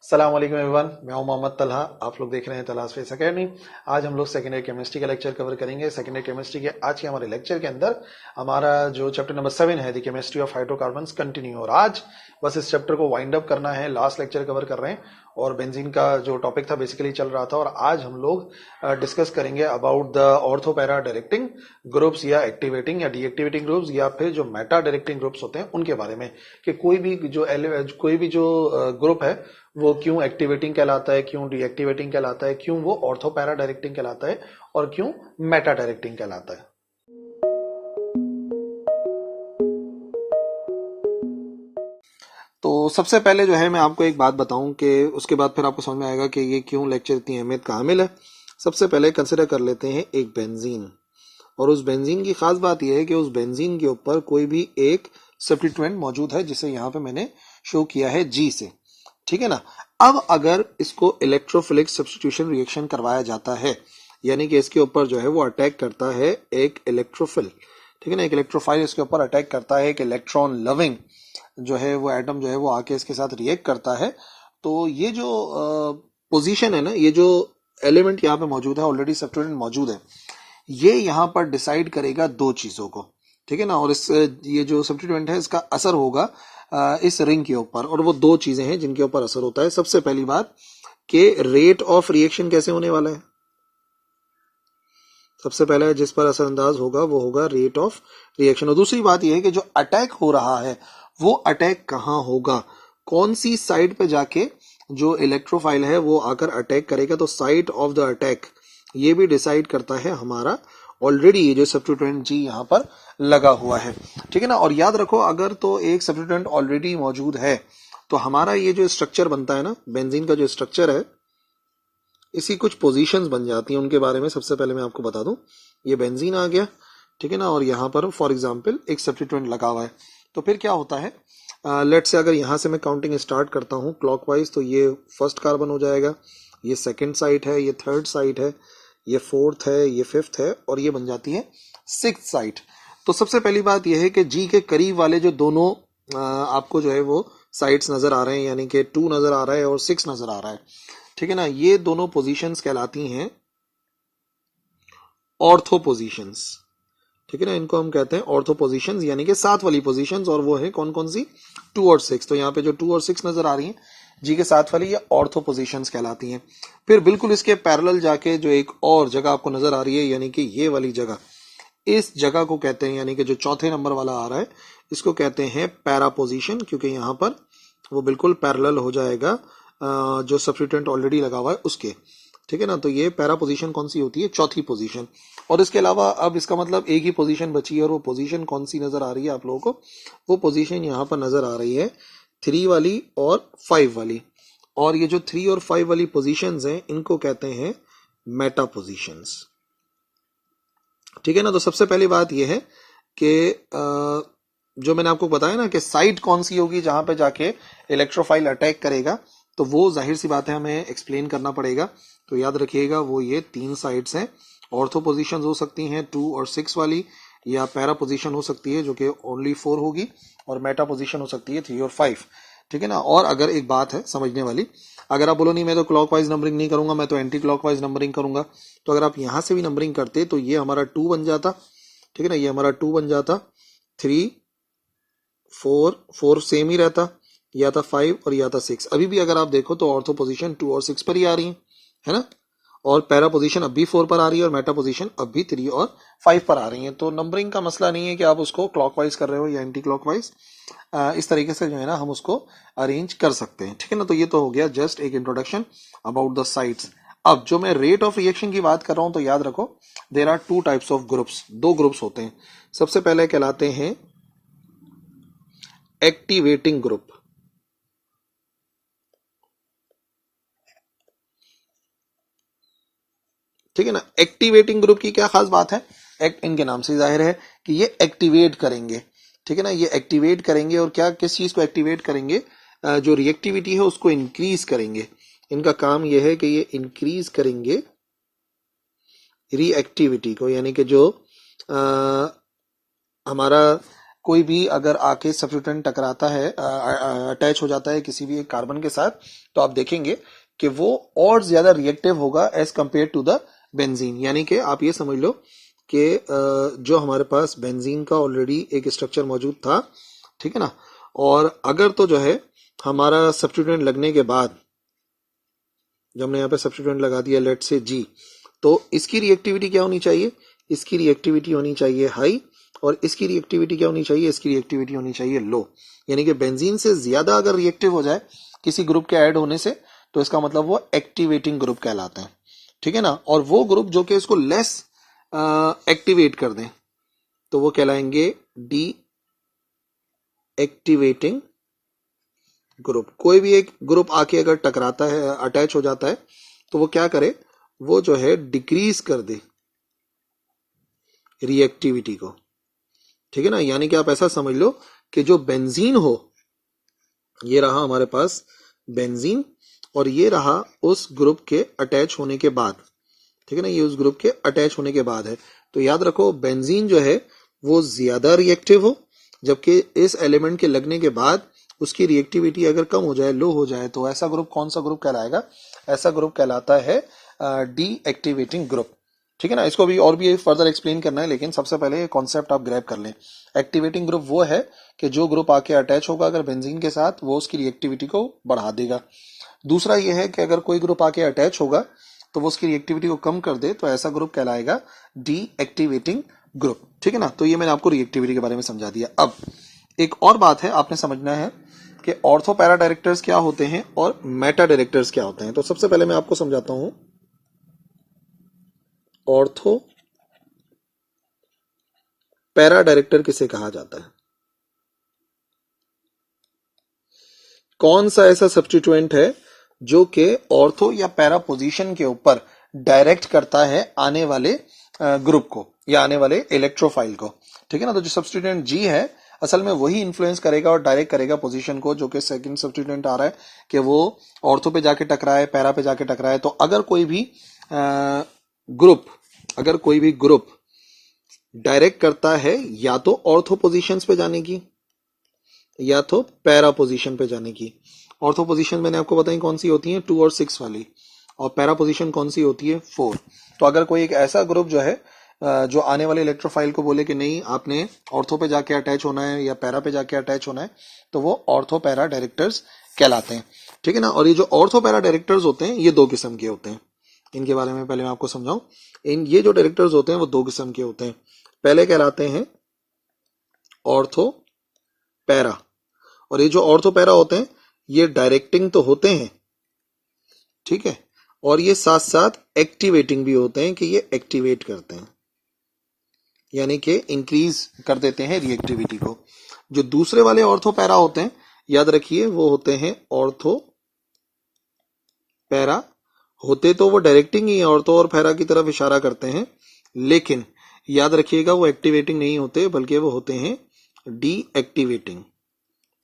अस्सलाम वालेकुम एवरीवन, मैं हूं मोहम्मद तलहा। आप लोग देख रहे हैं तलहास फेस एकेडमी। आज हम लोग सेकेंड ईयर केमिस्ट्री का लेक्चर कवर करेंगे। सेकेंड ईयर केमिस्ट्री के आज के हमारे लेक्चर के अंदर हमारा जो चैप्टर नंबर 7 है, the chemistry of hydrocarbons continue. और आज बस इस चैप्टर को वाइंड अप करना है, लास्ट लेक्चर कवर कर रहे हैं। और बेंजीन का जो टॉपिक था बेसिकली चल रहा था, और आज हम लोग डिस्कस करेंगे about the ortho para directing groups, या एक्टिवेटिंग या डीएक्टिवेटिंग ग्रुप्स, या फिर जो मेटा डायरेक्टिंग ग्रुप्स होते हैं उनके बारे में, कि कोई भी जो ग्रुप है वो क्यों एक्टिवेटिंग कहलाता है, क्यों डीएक्टिवेटिंग कहलाता है, क्यों वो ऑर्थो पैरा डायरेक्टिंग कहलाता है, और क्यों मेटा डायरेक्टिंग कहलाता है। तो सबसे पहले जो है मैं आपको एक बात बताऊं कि उसके बाद फिर आपको समझ में आएगा कि ये क्यों लेक्चर इतनी अहमियत का हामिल है। सबसे पहले कंसिडर कर लेते हैं एक बेंजीन, और उस बेंजीन की खास बात यह है कि उस बेंजीन के ऊपर कोई भी एक सब्स्टिट्यूएंट मौजूद है, जिसे यहां पे मैंने शो किया है जी से, ठीक है ना। अब अगर इसको इलेक्ट्रोफिलिक सब्स्टिट्यूशन रिएक्शन करवाया जाता है, यानी कि इसके ऊपर जो है वो अटैक करता है एक इलेक्ट्रोफिल, ठीक है ना, एक इलेक्ट्रोफाइल इसके ऊपर अटैक करता है, एक इलेक्ट्रॉन लविंग जो है वो एटम जो है वो आके इसके साथ रिएक्ट करता है, तो ये जो पोजीशन है ना, ये जो एलिमेंट यहाँ पे मौजूद है, ऑलरेडी सब्स्टिट्यूएंट मौजूद है, ये यहाँ पर डिसाइड करेगा दो चीजों को, ठीक है ना। और इस ये जो सब्स्टिट्यूएंट है इसका असर होगा इस रिंग के ऊपर, और वो दो चीजें हैं जिनके ऊपर असर होता है। सबसे पहली बात कि रेट ऑफ रिएक्शन कैसे होने वाला है। सबसे पहले जिस पर असरअंदाज होगा वो होगा रेट ऑफ रिएक्शन। और दूसरी बात यह है कि जो अटैक हो रहा है वो अटैक कहां होगा, कौन सी साइड पे जाके जो इलेक्ट्रोफाइल है वो आकर अटैक करेगा। तो साइड ऑफ द अटैक ये भी डिसाइड करता है हमारा ऑलरेडी ये जो सब्स्टिट्यूएंट जी यहां पर लगा हुआ है, ठीक है ना। और याद रखो, अगर तो एक सब्स्टिट्यूएंट ऑलरेडी मौजूद है तो हमारा ये जो स्ट्रक्चर बनता है ना, बेंजीन का जो स्ट्रक्चर है, इसी कुछ पोजीशंस बन जाती हैं। उनके बारे में सबसे पहले मैं आपको बता दूं, ये बेंजीन आ गया, ठीक है ना, और यहां पर फॉर एग्जांपल एक सब्स्टिट्यूएंट लगा हुआ है। तो फिर क्या होता है, लेट से अगर यहां से मैं काउंटिंग स्टार्ट करता हूं क्लॉकवाइज, तो ये फर्स्ट कार्बन हो जाएगा, ये सेकंड साइट है, ये थर्ड साइट है, ये फोर्थ है, ये फिफ्थ है, और ये बन जाती है सिक्स्थ साइट। तो सबसे पहली बात यह है कि जी के करीब वाले जो दोनों आपको जो है वो साइट्स नजर आ रहे हैं, यानी कि 2 नजर आ रहा है और 6 नजर आ रहा है, ठीक है ना, ये दोनों पोजीशंस कहलाती हैं ऑर्थो पोजीशंस, ठीक है ना। इनको हम कहते हैं ऑर्थो पोजीशंस, यानी कि साथ वाली पोजीशंस, और वो है कौन कौन सी, 2 और 6। तो यहाँ पे जो 2 और 6 नजर आ रही हैं जी के साथ वाली, ये ऑर्थो पोजीशंस कहलाती हैं। फिर बिल्कुल इसके पैरेलल जाके जो एक और जगह आपको नजर आ रही है, यानी कि ये वाली जगह, इस जगह को कहते हैं, यानी कि जो चौथे नंबर वाला आ रहा है, इसको कहते हैं पैरा पोजीशन, क्योंकि यहां पर वो बिल्कुल पैरेलल हो जाएगा जो सब्स्टिट्यूएंट ऑलरेडी लगा हुआ है उसके, ठीक है ना। तो ये पैरा पोजीशन कौन सी होती है, चौथी पोजीशन। और इसके अलावा अब इसका मतलब एक ही पोजीशन बची है, और वो पोजीशन कौन सी नजर आ रही है आप लोगों को, वो पोजीशन यहां पर नजर आ रही है 3 वाली और 5 वाली। और ये जो 3 और 5 वाली पोजीशंस हैं इनको कहते हैं मेटा पोजीशंस, ठीक है ना। तो सबसे पहली बात यह है कि जो मैंने आपको बताया ना कि साइट कौन सी होगी जहां पे जाके इलेक्ट्रोफाइल अटैक करेगा, तो वो जाहिर सी बात है हमें एक्सप्लेन करना पड़ेगा। तो याद रखिएगा, वो ये 3 साइड्स हैं। ऑर्थो पोजीशन हो सकती हैं 2 और 6 वाली, या पैरा पोजीशन हो सकती है जो कि ओनली 4 होगी, और मेटा पोजीशन हो सकती है 3 और 5, ठीक है ना। और अगर एक बात है समझने वाली, अगर आप बोलो नहीं मैं तो क्लॉकवाइज नंबरिंग नहीं करूंगा, मैं तो एंटी क्लॉकवाइज नंबरिंग करूंगा, तो अगर आप यहां से भी नंबरिंग करते तो ये हमारा 2 बन जाता, ठीक है ना, ये हमारा 2 बन जाता, 3 4 सेम ही रहता, या था 5 और या था 6। अभी भी अगर आप देखो तो ऑर्थो पोजीशन 2 और 6 पर ही आ रही है ना, और पैरा पोजीशन अब भी 4 पर आ रही है, और मेटा पोजीशन अब भी 3 और 5 पर आ रही है। तो नंबरिंग का मसला नहीं है कि आप उसको क्लॉकवाइज कर रहे हो या एंटी क्लॉकवाइज, इस तरीके से जो है ना हम उसको अरेंज कर सकते हैं, ठीक है ना। तो ये तो हो गया जस्ट एक इंट्रोडक्शन अबाउट द साइट्स। अब जो मैं रेट ऑफ रिएक्शन की बात कर रहा हूं, तो याद रखो there are 2 types of groups, 2 groups होते हैं। सबसे पहले कहलाते हैं एक्टिवेटिंग ग्रुप, ठीक है ना। एक्टिवेटिंग ग्रुप की क्या खास बात है, इनके नाम से जाहिर है कि ये एक्टिवेट करेंगे, ठीक है ना, ये एक्टिवेट करेंगे। और क्या, किस चीज को एक्टिवेट करेंगे, जो रिएक्टिविटी है उसको इंक्रीज करेंगे। इनका काम यह है कि ये इंक्रीज करेंगे रिएक्टिविटी को, यानी कि जो हमारा कोई भी अगर आके सब्स्टिट्यूएंट टकराता है, अटैच हो जाता है किसी भी एक कार्बन के साथ, तो आप देखेंगे कि वो और ज्यादा रिएक्टिव होगा as compare to the benzene. यानी कि आप ये समझ लो कि जो हमारे पास बेंजीन का ऑलरेडी एक स्ट्रक्चर मौजूद था, ठीक है ना, और अगर तो जो है हमारा सब्स्टिट्यूएंट लगने के बाद, जब हमने यहाँ पे सब्स्टिट्यूएंट लगा दिया लेट से जी, तो इसकी रिएक्टिविटी क्या होनी चाहिए, इसकी रिएक्टिविटी होनी चाहिए हाई, और इसकी रिएक्टिविटी क्या होनी चाहिए, इसकी रिएक्टिविटी होनी चाहिए लो। यानी कि बेंजीन से ज्यादा अगर रिएक्टिव हो जाए किसी ग्रुप के ऐड होने से, तो इसका मतलब वो एक्टिवेटिंग ग्रुप कहलाते हैं, ठीक है ना। और वो ग्रुप जो कि इसको लेस एक्टिवेट कर दें, तो वो कहलाएंगे डी एक्टिवेटिंग ग्रुप। कोई भी एक ग्रुप आके अगर टकराता है, अटैच हो जाता है, तो वो क्या करे, वो जो है डिक्रीज कर दे रिएक्टिविटी को, ठीक है ना। यानी कि आप ऐसा समझ लो कि जो बेंजीन हो, ये रहा हमारे पास बेंजीन, और ये रहा उस ग्रुप के अटैच होने के बाद, ठीक है ना, ये उस ग्रुप के अटैच होने के बाद है। तो याद रखो बेंजीन जो है वो ज्यादा रिएक्टिव हो, जबकि इस एलिमेंट के लगने के बाद उसकी रिएक्टिविटी अगर कम हो जाए, लो हो जाए, तो ऐसा ग्रुप कौन सा ग्रुप कहलाएगा, ऐसा ग्रुप कहलाता है डी एक्टिवेटिंग ग्रुप, ठीक है ना। इसको भी और भी फर्दर एक्सप्लेन करना है, लेकिन सबसे पहले कॉन्सेप्ट आप ग्रैब कर लें। एक्टिवेटिंग ग्रुप वो है कि जो ग्रुप आके अटैच होगा अगर बेंजीन के साथ, वो उसकी रिएक्टिविटी को बढ़ा देगा। दूसरा ये है कि अगर कोई ग्रुप आके अटैच होगा तो वो उसकी रिएक्टिविटी को कम कर दे, तो ऐसा ग्रुप कहलाएगा डी एक्टिवेटिंग ग्रुप, ठीक है ना। तो ये मैंने आपको रिएक्टिविटी के बारे में समझा दिया। अब एक और बात है, आपने समझना है कि ऑर्थो पैरा डायरेक्टर्स क्या होते हैं और मेटा डायरेक्टर्स क्या होते हैं। तो सबसे पहले मैं आपको समझाता हूं ऑर्थो पैरा डायरेक्टर किसे कहा जाता है। कौन सा ऐसा सब्स्टिट्यूएंट है जो कि ऑर्थो या पैरा पोजीशन के ऊपर डायरेक्ट करता है आने वाले ग्रुप को या आने वाले इलेक्ट्रोफाइल को, ठीक है ना। तो जो सब्स्टिट्यूएंट जी है असल में वही इन्फ्लुएंस करेगा और डायरेक्ट करेगा पोजीशन को, जो कि सेकंड सब्स्टिट्यूएंट आ रहा है कि वो ऑर्थो पे जाके टकराए, पैरा पे जाके टकराए। तो अगर कोई भी ग्रुप डायरेक्ट करता है या तो ऑर्थो पोजीशंस पे जाने की या तो पैरा पोजीशन पे जाने की। ऑर्थो पोजीशन मैंने आपको बताई कौन सी होती है, 2 और 6 वाली, और पैरा पोजीशन कौन सी होती है, 4। तो अगर कोई एक ऐसा ग्रुप जो है जो आने वाले इलेक्ट्रोफाइल को बोले कि नहीं आपने ऑर्थो पे जाके अटैच होना है या पैरा पे जाके अटैच होना है, तो वो ऑर्थो पैरा डायरेक्टर्स कहलाते हैं, ठीक है ना। और ये जो ऑर्थो पैरा डायरेक्टर्स होते हैं ये 2 किस्म के होते हैं। इनके बारे में पहले मैं आपको समझाऊं। ये जो डायरेक्टर्स होते हैं वो 2 किस्म के होते हैं। पहले कहलाते हैं ऑर्थो पैरा, और ये जो ऑर्थो पैरा होते हैं ये डायरेक्टिंग तो होते हैं, ठीक है, और ये साथ साथ एक्टिवेटिंग भी होते हैं कि ये एक्टिवेट करते हैं, यानी कि इंक्रीज कर देते हैं रिएक्टिविटी को। जो दूसरे वाले ऑर्थो पैरा होते हैं, याद रखिए वो होते हैं ऑर्थो पैरा। होते तो वो डायरेक्टिंग ही है, ऑर्थो और पैरा की तरफ इशारा करते हैं, लेकिन याद रखिएगा वो एक्टिवेटिंग नहीं होते, बल्कि वो होते हैं डी एक्टिवेटिंग।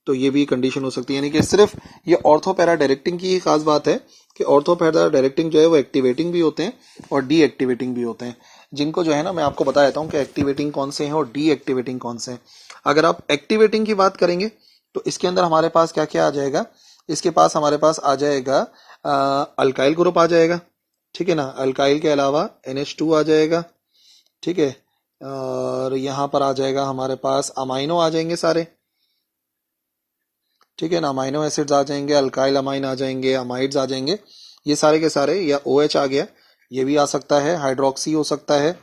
तो ये भी कंडीशन हो सकती है, यानी कि सिर्फ ये ऑर्थो पैरा डायरेक्टिंग की ही खास बात है कि ऑर्थो पैरा डायरेक्टिंग जो है वो एक्टिवेटिंग भी होते हैं और डी एक्टिवेटिंग भी होते हैं। जिनको जो है ना मैं आपको बता देता हूं कि एक्टिवेटिंग कौन से हैं और डी एक्टिवेटिंग कौन से हैं। अगर आप एक्टिवेटिंग की बात करेंगे तो इसके अंदर हमारे पास क्या क्या आ जाएगा, इसके पास हमारे पास आ जाएगा अल्काइल ग्रुप आ जाएगा, ठीक है ना। अल्काइल के अलावा NH2 आ जाएगा, ठीक है, और यहां पर आ जाएगा हमारे पास अमाइनो आ जाएंगे सारे, ठीक है ना। अमाइनो एसिड्स आ जाएंगे, अल्काइल अमाइन आ जाएंगे, अमाइड्स आ जाएंगे, ये सारे के सारे, या OH आ गया, ये भी आ सकता है, हाइड्रोक्सी हो सकता है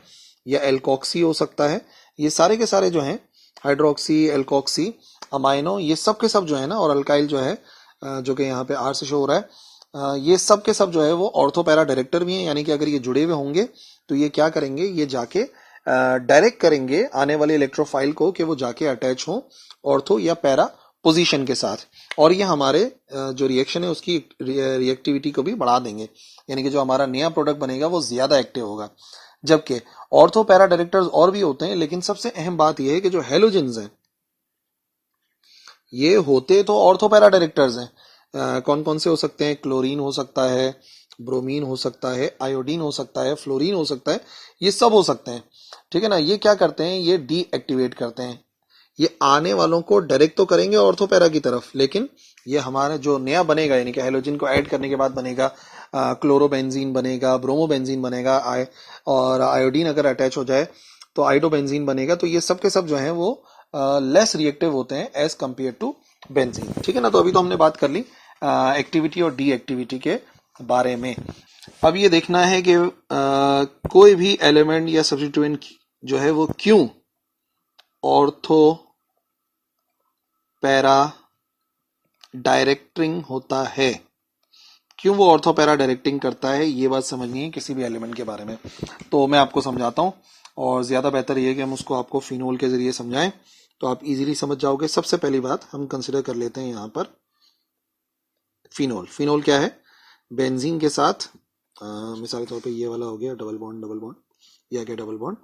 या एल्कोक्सी हो सकता है। ये सारे के सारे जो हैं हाइड्रोक्सी, एल्कोक्सी, अमाइनो, ये सब के सब जो है ना, और अल्काइल जो है जो कि यहाँ पे R से शो हो रहा है, ये सब के सब जो है वो ऑर्थो पैरा डायरेक्टर भी हैं। यानी कि अगर ये जुड़े हुए होंगे तो ये क्या करेंगे, ये जाके डायरेक्ट करेंगे आने वाले इलेक्ट्रोफाइल को कि वो जाके अटैच हो ऑर्थो या पैरा पोजीशन के साथ, और ये हमारे जो रिएक्शन है उसकी रिएक्टिविटी को भी बढ़ा देंगे, यानी कि जो हमारा नया प्रोडक्ट बनेगा वो ज्यादा एक्टिव होगा। जबकि ऑर्थो पैरा डायरेक्टर्स और भी होते हैं, लेकिन सबसे अहम बात यह है कि जो हेलोजेंस हैं ये होते तो ऑर्थो पैरा डायरेक्टर्स हैं। कौन कौन से हो सकते हैं, क्लोरीन हो सकता है, ब्रोमीन हो सकता है, आयोडीन हो सकता है, फ्लोरीन हो सकता है, ये सब हो सकते हैं, ठीक है ना। ये क्या करते हैं, ये डीएक्टिवेट करते हैं, ये आने वालों को डायरेक्ट तो करेंगे ऑर्थो पैरा की तरफ, लेकिन ये हमारा जो नया बनेगा यानी कि हेलोजन को ऐड करने के बाद बनेगा क्लोरोबेंजीन बनेगा, ब्रोमोबेंजीन बनेगा, और आयोडीन अगर अटैच हो जाए तो आइडोबेंजीन बनेगा। तो ये सब के सब जो है वो लेस रिएक्टिव होते हैं एज कंपेयर टू बेंजीन। ठीक है ना। तो अभी तो हमने बात कर ली एक्टिविटी और डी एक्टिविटी के बारे में। अब ये देखना है कि कोई भी एलिमेंट या सब्स्टिट्यूएंट जो है वो क्यों ऑर्थो पैरा डायरेक्टिंग होता है, क्यों वो ऑर्थो पैरा डायरेक्टिंग करता है, ये बात समझनी है किसी भी एलिमेंट के बारे में। तो मैं आपको समझाता हूं, और ज्यादा बेहतर ये है कि हम उसको आपको फिनोल के जरिए समझाएं तो आप इजीली समझ जाओगे। सबसे पहली बात हम कंसिडर कर लेते हैं यहां पर फिनोल। फिनोल क्या है? बेंजीन के साथ मिसाल के तौर पे ये वाला हो गया डबल बॉन्ड, या क्या डबल बॉन्ड,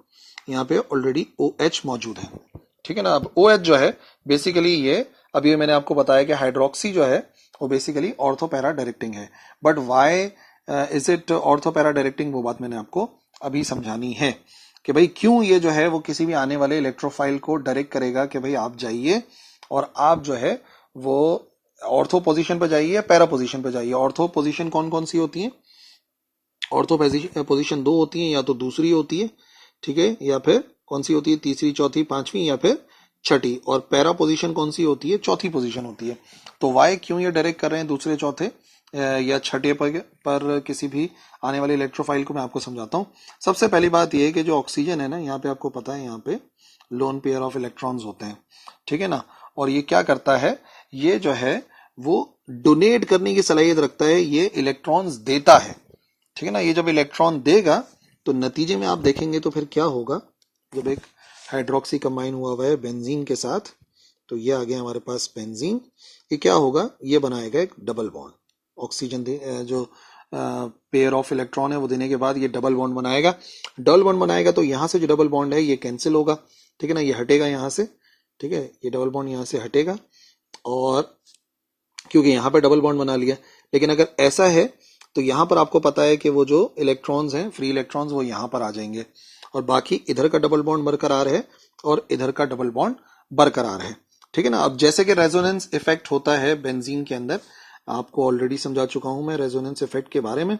यहाँ पे ऑलरेडी OH मौजूद है। ठीक है ना। अब OH जो है बेसिकली ये अभी मैंने आपको बताया कि हाइड्रोक्सी जो है वो बेसिकली ऑर्थो पैरा डायरेक्टिंग है। But why is it ortho para directing, वो बात मैंने आपको अभी समझानी है कि भाई क्यों ये जो है वो किसी भी आने वाले इलेक्ट्रोफाइल को डायरेक्ट करेगा कि भाई आप जाइए और आप जो है वो ऑर्थो पोजीशन पर जाइए, पैरा पोजीशन पर जाइए। ऑर्थो पोजीशन कौन कौन सी होती है? ऑर्थो पोजीशन 2 होती है, या तो दूसरी होती है, ठीक है, या फिर कौन सी होती है? तीसरी, चौथी, पांचवी, या फिर छठी। और पैरा पोजीशन कौन सी होती है? चौथी पोजीशन होती है। तो वाई क्यों ये डायरेक्ट कर रहे हैं दूसरे, चौथे या छठे पर किसी भी आने वाले इलेक्ट्रोफाइल को मैं आपको समझाता हूं। सबसे पहली बात यह है कि जो ऑक्सीजन है ना, यहाँ पे आपको पता है यहाँ पे लोन पेयर ऑफ इलेक्ट्रॉन्स होते हैं। ठीक है ना। और ये क्या करता है? ये जो है वो डोनेट करने की सलाहियत रखता है, ये इलेक्ट्रॉन्स देता है। ठीक है ना। ये जब इलेक्ट्रॉन देगा तो नतीजे में आप देखेंगे तो फिर क्या होगा, जब एक हाइड्रोक्सी कंबाइन हुआ है बेंजीन के साथ, तो ये आ गया हमारे पास बेंजीन। ये क्या होगा? ये बनाएगा एक डबल बॉन्ड। ऑक्सीजन जो पेयर ऑफ इलेक्ट्रॉन है वो देने के बाद ये डबल बॉन्ड बनाएगा। डबल बॉन्ड बनाएगा तो यहां से जो डबल बॉन्ड है ये कैंसिल होगा। ठीक है ना। ये हटेगा यहां से। ठीक है। ये डबल बॉन्ड यहां से हटेगा, और क्योंकि यहां पे डबल बॉन्ड बना लिया। लेकिन अगर ऐसा है तो यहां पर आपको पता है कि वो जो इलेक्ट्रॉन्स हैं, फ्री इलेक्ट्रॉन्स, वो यहां पर आ जाएंगे, और बाकी इधर का डबल बॉन्ड बरकरार है और इधर का डबल बॉन्ड बरकरार है। ठीक है ना। अब जैसे कि रेजोनेंस इफेक्ट होता है बेंजीन के अंदर, आपको ऑलरेडी समझा चुका हूं मैं रेजोनेंस इफेक्ट के बारे में।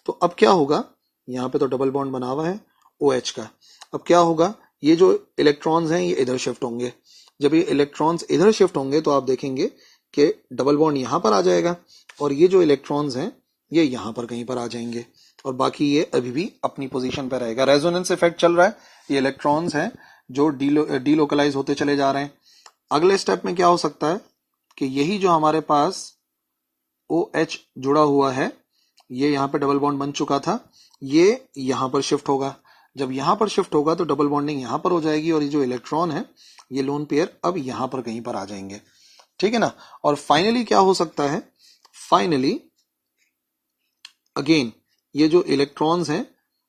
तो अब क्या होगा? यहाँ पे तो डबल बॉन्ड बना हुआ है OH का। अब क्या होगा? ये जो इलेक्ट्रॉन्स हैं ये इधर शिफ्ट होंगे। जब ये इलेक्ट्रॉन्स इधर शिफ्ट होंगे तो आप देखेंगे कि डबल बॉन्ड यहां पर आ जाएगा, और ये जो इलेक्ट्रॉन्स हैं ये यहां पर कहीं पर आ जाएंगे, और बाकी ये अभी भी अपनी पोजीशन पर रहेगा। रेजोनेंस इफेक्ट चल रहा है, ये इलेक्ट्रॉन्स हैं जो डीलोकलाइज होते चले जा रहे हैं। अगले स्टेप में क्या हो सकता है कि यही जो हमारे पास OH जुड़ा हुआ है, ये यहां पे डबल बॉन्ड बन चुका था, ये यहां पर शिफ्ट होगा। जब यहां पर शिफ्ट होगा तो डबल बॉन्डिंग यहां पर हो जाएगी, और ये जो इलेक्ट्रॉन है ये लोन पेयर अब यहां पर कहीं पर आ जाएंगे। ठीक है ना। और फाइनली क्या हो सकता है? फाइनली अगेन ये जो इलेक्ट्रॉन्स हैं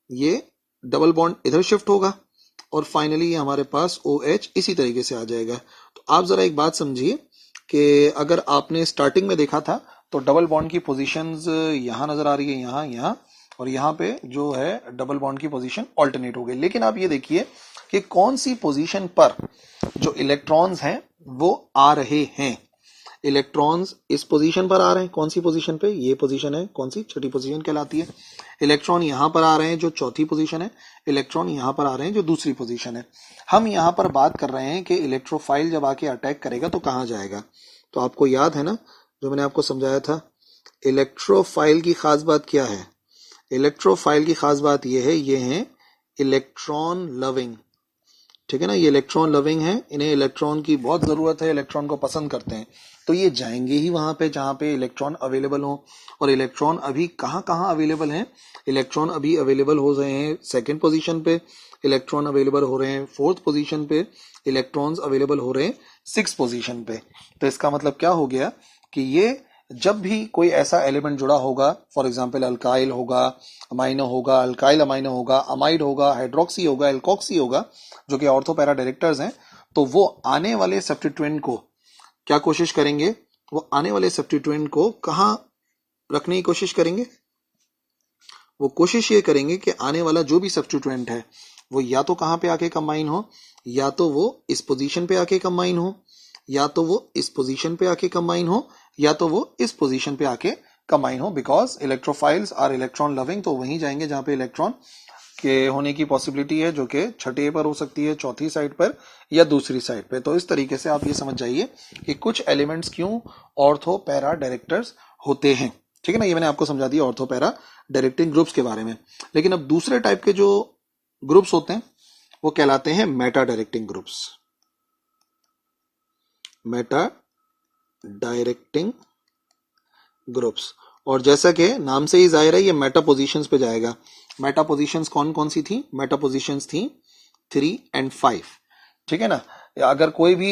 ये डबल बॉन्ड इधर शिफ्ट होगा, और फाइनली हमारे पास OH इसी तरीके से आ जाएगा। तो आप जरा एक बात समझिए कि अगर आपने स्टार्टिंग में देखा था तो डबल बॉन्ड की पोजीशंस यहां नजर आ रही है, यहां, यहां, और यहां पे जो है डबल बॉन्ड की पोजीशन ऑल्टरनेट हो गई। लेकिन आप ये देखिए कि कौन सी पोजीशन पर जो इलेक्ट्रॉन्स हैं वो आ रहे हैं। इलेक्ट्रॉन्स इस पोजीशन पर आ रहे हैं। कौन सी पोजीशन पे? ये पोजीशन है, कौन सी? छठी पोजीशन कहलाती है। इलेक्ट्रॉन यहां पर आ रहे हैं जो चौथी पोजीशन है, इलेक्ट्रॉन यहां पर आ रहे हैं जो दूसरी पोजीशन है। हम यहां पर बात कर रहे हैं कि इलेक्ट्रोफाइल जब आके अटैक करेगा तो कहां जाएगा। तो आपको याद है ना जो मैंने आपको समझाया था, इलेक्ट्रोफाइल की खास बात क्या है? इलेक्ट्रोफाइल की खास बात यह है, ये है इलेक्ट्रॉन लविंग। ठीक है ना। ये इलेक्ट्रॉन लविंग है, इन्हें इलेक्ट्रॉन की बहुत जरूरत है, इलेक्ट्रॉन को पसंद करते हैं। तो ये जाएंगे ही वहां पे जहां पे इलेक्ट्रॉन अवेलेबल हो। और इलेक्ट्रॉन अभी कहां कहां अवेलेबल हैं? इलेक्ट्रॉन अभी अवेलेबल हो रहे हैं सेकंड पोजीशन पे, इलेक्ट्रॉन अवेलेबल हो रहे हैं फोर्थ पोजीशन पे, इलेक्ट्रॉन्स अवेलेबल हो रहे हैं सिक्स पोजीशन पे। तो इसका मतलब क्या हो गया कि ये जब भी कोई ऐसा एलिमेंट जुड़ा होगा, फॉर एग्जांपल अल्काइल होगा, अमाइनो होगा, अल्काइल अमाइनो होगा, अमाइड होगा, हाइड्रोक्सी होगा, एल्कोक्सी होगा, जो कि ऑर्थो पैरा डायरेक्टर्स हैं, तो वो आने वाले सब्स्टिट्यूएंट को क्या कोशिश करेंगे? वो आने वाले सब्स्टिट्यूएंट को कहां रखने की कोशिश करेंगे? वो कोशिश ये करेंगे कि आने वाला जो भी सब्स्टिट्यूएंट है वो या तो कहां पे आके कंबाइन हो, या तो वो इस पोजीशन पे आके कंबाइन हो, या तो वो इस पोजीशन पे आके कंबाइन हो, या तो वो इस पोजीशन पे आके कंबाइन हो। Because electrophiles are electron loving, तो वहीं जाएंगे जहां पे इलेक्ट्रॉन के होने की पॉसिबिलिटी है, जो कि छठे पर हो सकती है, चौथी साइड पर या दूसरी साइड पे। तो इस तरीके से आप ये समझ जाइए कि कुछ एलिमेंट्स क्यों ऑर्थो पैरा डायरेक्टर्स होते हैं। ठीक है ना, ये मैंने आपको समझा दिया ऑर्थो पैरा डायरेक्टिंग ग्रुप्स के बारे में। लेकिन अब दूसरे टाइप के जो ग्रुप्स होते हैं वो कहलाते हैं Meta directing groups. Meta directing groups, और जैसा कि नाम से ही जाहिर है ये मेटा पोजीशंस पे जाएगा। मेटा पोजीशंस कौन कौन सी थी? मेटा पोजीशंस थी 3 और 5। ठीक है ना, अगर कोई भी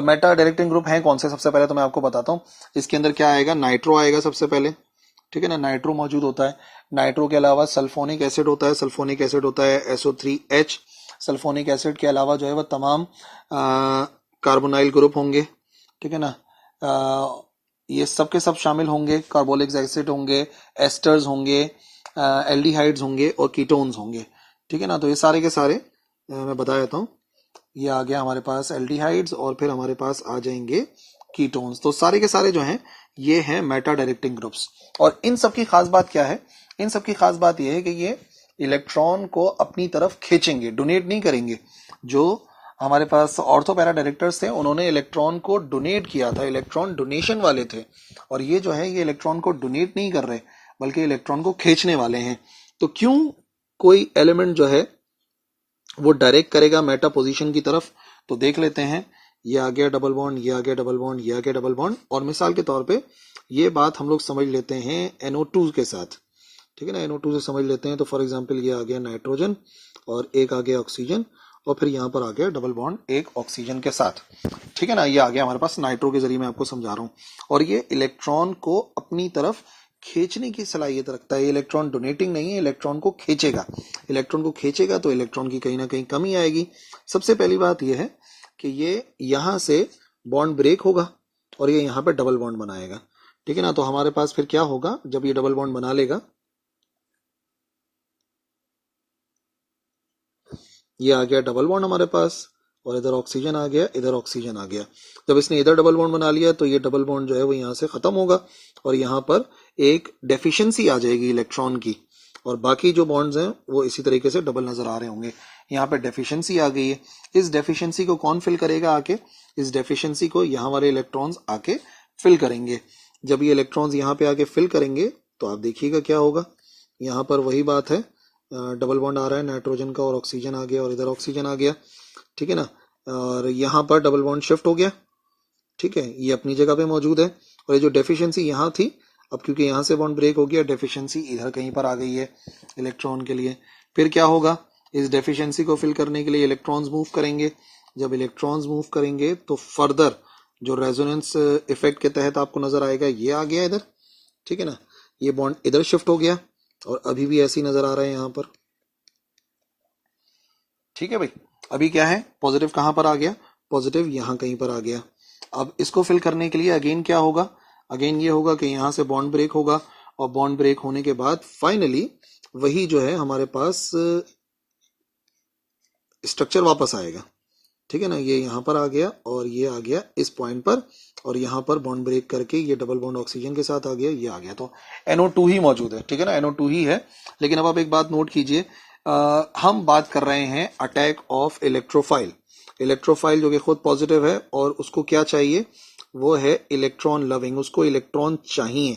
मेटा डायरेक्टिंग ग्रुप है कौन से, सबसे पहले तो मैं आपको बताता हूं। इसके अंदर क्या आएगा? नाइट्रो आएगा सबसे पहले। ठीक है ना, नाइट्रो मौजूद होता है। नाइट्रो के अलावा सल्फोनिक एसिड होता है, सल्फोनिक एसिड होता है SO3H। सल्फोनिक एसिड के अलावा जो है वह तमाम कार्बोनाइल ग्रुप होंगे। ठीक है ना, ये सब के सब शामिल होंगे। कार्बोलिक एसिड होंगे, एस्टर्स होंगे, एल्डिहाइड्स होंगे और कीटोन्स होंगे। ठीक है ना, तो ये सारे के सारे मैं बता देता हूँ। ये आ गया हमारे पास एल्डिहाइड्स और फिर हमारे पास आ जाएंगे कीटोन्स। तो सारे के सारे जो हैं ये हैं मेटा डायरेक्टिंग ग्रुप्स। और इन सब की खास बात क्या है? इन सब की खास बात ये है कि ये इलेक्ट्रॉन को अपनी तरफ खींचेंगे, डोनेट नहीं करेंगे। जो हमारे पास ऑर्थो पैरा डायरेक्टर्स थे उन्होंने इलेक्ट्रॉन को डोनेट किया था, इलेक्ट्रॉन डोनेशन वाले थे। और ये जो है ये इलेक्ट्रॉन को डोनेट नहीं कर रहे बल्कि इलेक्ट्रॉन को खींचने वाले हैं। तो क्यों कोई एलिमेंट जो है वो डायरेक्ट करेगा मेटा पोजीशन की तरफ? तो देख लेते हैं। ये आ गया डबल बॉन्ड, ये आ गया डबल बॉन्ड, ये आ गया डबल बॉन्ड। और मिसाल के तौर पे ये बात हम लोग समझ लेते हैं NO2 के साथ। ठीक है ना, NO2 से समझ लेते हैं। तो फॉर एग्जांपल ये आ गया नाइट्रोजन और एक आ गया ऑक्सीजन, और फिर यहाँ पर आ गया डबल बॉन्ड एक ऑक्सीजन के साथ। ठीक है ना, ये आ गया हमारे पास नाइट्रो के जरिए मैं आपको समझा रहा हूँ। और ये इलेक्ट्रॉन को अपनी तरफ खींचने की सलाहियत रखता है। इलेक्ट्रॉन डोनेटिंग नहीं है, इलेक्ट्रॉन को खींचेगा। इलेक्ट्रॉन को खींचेगा तो इलेक्ट्रॉन की कहीं ना कहीं कमी आएगी। सबसे पहली बात यह है कि ये यहां से बॉन्ड ब्रेक होगा और ये यहां पे डबल बॉन्ड बनाएगा। ठीक है ना, तो हमारे पास फिर क्या होगा जब ये डबल बॉन्ड बना लेगा? ये आ गया डबल बॉन्ड हमारे पास, और इधर ऑक्सीजन आ गया, इधर ऑक्सीजन आ गया। जब इसने इधर डबल बॉन्ड बना लिया तो ये डबल बॉन्ड जो है वो यहाँ से खत्म होगा और यहाँ पर एक डेफिशिएंसी आ जाएगी इलेक्ट्रॉन की, और बाकी जो बॉन्ड्स हैं वो इसी तरीके से डबल नजर आ रहे होंगे। यहाँ पे डेफिशिएंसी आ गई है। इस डेफिशिएंसी को कौन फिल करेगा आके? इस डेफिशिएंसी को यहाँ वाले इलेक्ट्रॉन्स आके फिल करेंगे। जब ये इलेक्ट्रॉन्स यहाँ पे आके फिल करेंगे तो आप देखिएगा क्या होगा। यहाँ पर वही बात है, डबल बॉन्ड आ रहा है नाइट्रोजन का और ऑक्सीजन आ गया और इधर ऑक्सीजन आ गया। ठीक है ना, और यहाँ पर डबल बॉन्ड शिफ्ट हो गया। ठीक है, ये अपनी जगह पे मौजूद है। और ये जो डेफिशिएंसी यहाँ थी, अब क्योंकि यहाँ से बॉन्ड ब्रेक हो गया, डेफिशिएंसी इधर कहीं पर आ गई है इलेक्ट्रॉन के लिए। फिर क्या होगा? इस डेफिशिएंसी को फिल करने के लिए इलेक्ट्रॉन्स मूव करेंगे। जब इलेक्ट्रॉन्स मूव करेंगे तो फर्दर जो रेजोनेंस इफेक्ट के तहत आपको नजर आएगा, ये आ गया इधर। ठीक है ना, ये बॉन्ड इधर शिफ्ट हो गया और अभी भी ऐसे ही नजर आ रहा है यहाँ पर। ठीक है भाई, अभी क्या है? पॉजिटिव कहां पर आ गया? पॉजिटिव यहां कहीं पर आ गया। अब इसको फिल करने के लिए अगेन क्या होगा? अगेन ये होगा कि यहां से बॉन्ड ब्रेक होगा और बॉन्ड ब्रेक होने के बाद फाइनली वही जो है हमारे पास स्ट्रक्चर वापस आएगा। ठीक है ना, ये यहाँ पर आ गया और ये आ गया इस पॉइंट पर, और यहाँ पर बॉन्ड ब्रेक करके ये डबल बॉन्ड ऑक्सीजन के साथ आ गया, ये आ गया। तो NO2 ही मौजूद है। ठीक है ना, NO2 ही है। लेकिन अब आप एक बात नोट कीजिए, हम बात कर रहे हैं अटैक ऑफ इलेक्ट्रोफाइल। इलेक्ट्रोफाइल जो कि खुद पॉजिटिव है और उसको क्या चाहिए? वो है इलेक्ट्रॉन लविंग, उसको इलेक्ट्रॉन चाहिए।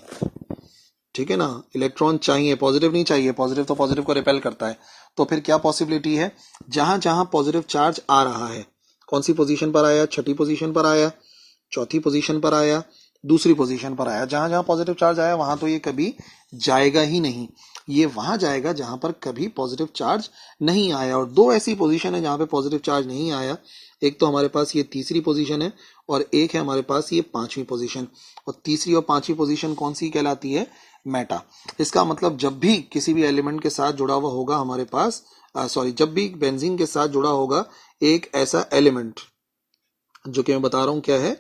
ठीक है ना, इलेक्ट्रॉन चाहिए, पॉजिटिव नहीं चाहिए। पॉजिटिव तो पॉजिटिव को रिपेल करता है। तो फिर क्या पॉसिबिलिटी है? जहां जहां पॉजिटिव चार्ज आ रहा है, कौन सी पोजीशन पर आया? छठी पोजीशन पर आया, चौथी पोजीशन पर आया, दूसरी पोजीशन पर आया। जहां जहां पॉजिटिव चार्ज आया वहां तो ये कभी जाएगा ही नहीं। ये वहां जाएगा जहां पर कभी पॉजिटिव चार्ज नहीं आया। और दो ऐसी पोजीशन है जहां पे पॉजिटिव चार्ज नहीं आया। एक तो हमारे पास ये तीसरी पोजीशन है और एक है हमारे पास ये पांचवी पोजीशन। और तीसरी और पांचवी पोजीशन कौन सी कहलाती है? मेटा। इसका मतलब जब भी किसी भी एलिमेंट के साथ जुड़ा हुआ होगा हमारे पास, जब भी बेंजीन के साथ जुड़ा होगा एक ऐसा एलिमेंट, जो कि मैं बता रहा हूं क्या है,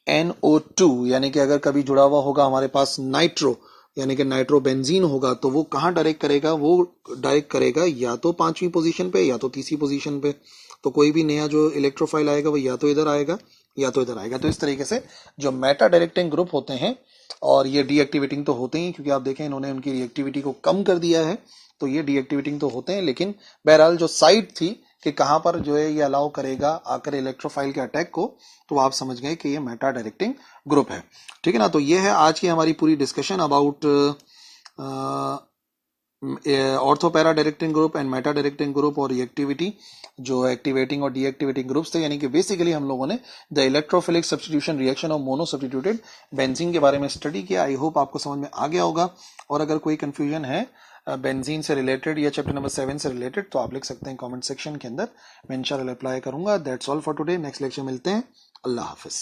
NO2, यानी कि अगर कभी जुड़ा हुआ होगा हमारे पास नाइट्रो, यानी कि नाइट्रोबेंजीन होगा तो वो कहाँ डायरेक्ट करेगा, वो डायरेक्ट करेगा या तो 5वीं पोजीशन पे या तो 3री पोजीशन पे। तो कोई भी नया जो इलेक्ट्रोफाइल आएगा वो या तो इधर आएगा या तो इधर आएगा। तो इस तरीके से जो मेटा डायरेक्टिंग ग्रुप होते हैं, और ये डीएक्टिवेटिंग तो होते ही, क्योंकि आप देखें इन्होंने उनकी रिएक्टिविटी को कम कर दिया है, तो ये डीएक्टिवेटिंग तो होते हैं। लेकिन बहरहाल जो साइट थी कि कहाँ पर जो है ये अलाउ करेगा आकर इलेक्ट्रोफाइल के अटैक को, तो आप समझ गए कि ये मेटा डायरेक्टिंग ग्रुप है। ठीक है ना। तो ये है आज की हमारी पूरी discussion about ortho para directing group and Meta directing group और रिएक्टिविटी, जो एक्टिवेटिंग और डीएक्टिवेटिंग ग्रुप्स थे। यानी कि बेसिकली हम लोगों ने the electrophilic substitution reaction of mono substituted benzene के बारे में स्टडी किया। आई होप आपको समझ में आ गया होगा। और अगर कोई कंफ्यूजन है बेंजीन से रिलेटेड या चैप्टर नंबर 7 से रिलेटेड, तो आप लिख सकते हैं कमेंट सेक्शन के अंदर, मैं इंशाल्लाह रिप्लाई करूंगा। That's all for today. Next lecture मिलते हैं। अल्लाह हाफिज।